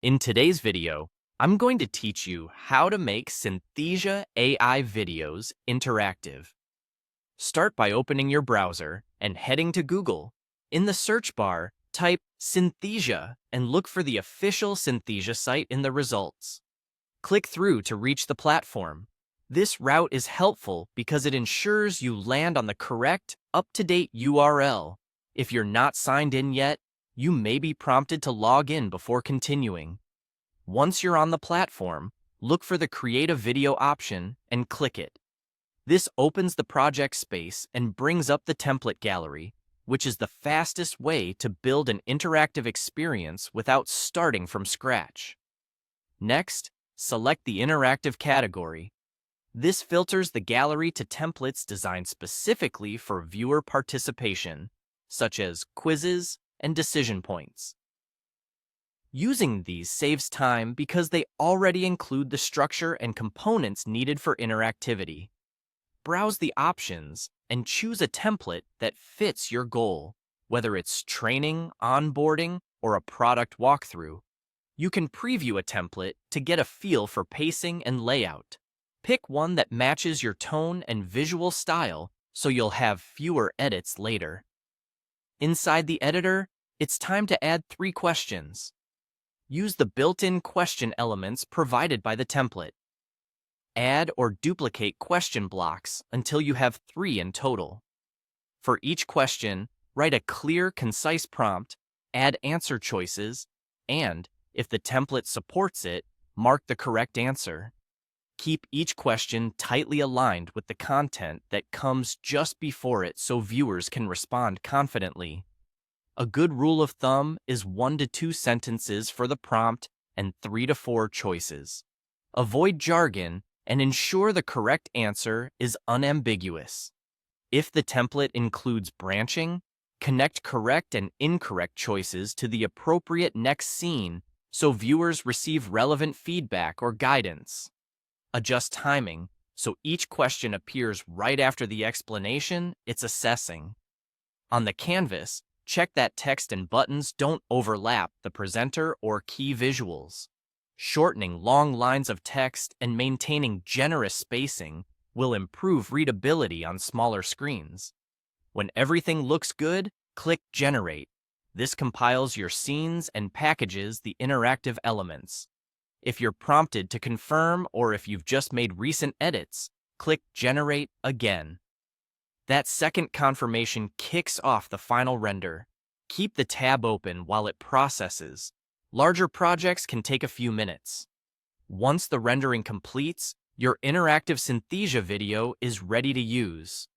In today's video, I'm going to teach you how to make Synthesia AI videos interactive. Start by opening your browser and heading to Google. In the search bar, type Synthesia and look for the official Synthesia site in the results. Click through to reach the platform. This route is helpful because it ensures you land on the correct, up-to-date URL. If you're not signed in yet, you may be prompted to log in before continuing. Once you're on the platform, look for the Create a Video option and click it. This opens the project space and brings up the template gallery, which is the fastest way to build an interactive experience without starting from scratch. Next, select the interactive category. This filters the gallery to templates designed specifically for viewer participation, such as quizzes and decision points. Using these saves time because they already include the structure and components needed for interactivity. Browse the options and choose a template that fits your goal, whether it's training, onboarding, or a product walkthrough. You can preview a template to get a feel for pacing and layout. Pick one that matches your tone and visual style so you'll have fewer edits later. Inside the editor, it's time to add 3 questions. Use the built-in question elements provided by the template. Add or duplicate question blocks until you have 3 in total. For each question, write a clear, concise prompt, add answer choices, and, if the template supports it, mark the correct answer. Keep each question tightly aligned with the content that comes just before it so viewers can respond confidently. A good rule of thumb is 1 to 2 sentences for the prompt and 3 to 4 choices. Avoid jargon and ensure the correct answer is unambiguous. If the template includes branching, connect correct and incorrect choices to the appropriate next scene so viewers receive relevant feedback or guidance. Adjust timing so each question appears right after the explanation it's assessing. On the canvas, check that text and buttons don't overlap the presenter or key visuals. Shortening long lines of text and maintaining generous spacing will improve readability on smaller screens. When everything looks good, click Generate. This compiles your scenes and packages the interactive elements. If you're prompted to confirm or if you've just made recent edits, click Generate again. That second confirmation kicks off the final render. Keep the tab open while it processes. Larger projects can take a few minutes. Once the rendering completes, your interactive Synthesia video is ready to use.